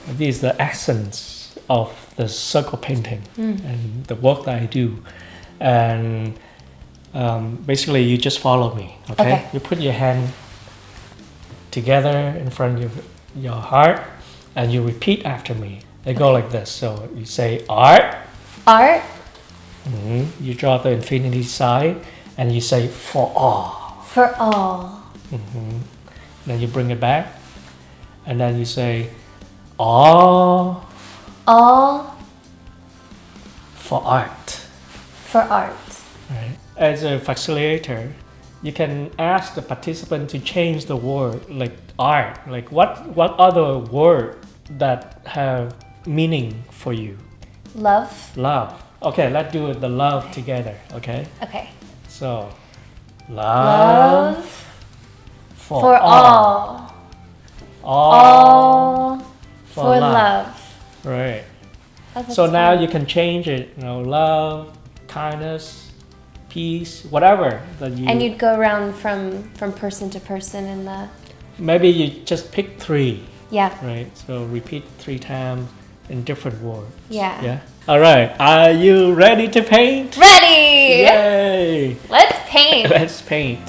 This is the essence of the circle painting and the work that I do. And basically, you just follow me, okay? You put your hand together in front of your heart, and you repeat after me. They go like this. So you say art. Art. You draw the infinity sign, and you say for all. For all. Then you bring it back, and then you say all. All. For art. For art. Right. As a facilitator, you can ask the participant to change the word, like art. Like what other word that have meaning for you? Love. Love. Okay, let's do the love together, okay? Okay. So, love, for all. All for love. Right. Oh, that's So now fun. you can change it, love, kindness, peace, whatever that you... And you'd go around from person to person in the... Maybe you just pick 3, Yeah. right? So repeat 3 times in different words. Yeah. Yeah? All right. Are you ready to paint? Ready! Yay! Let's paint! Let's paint.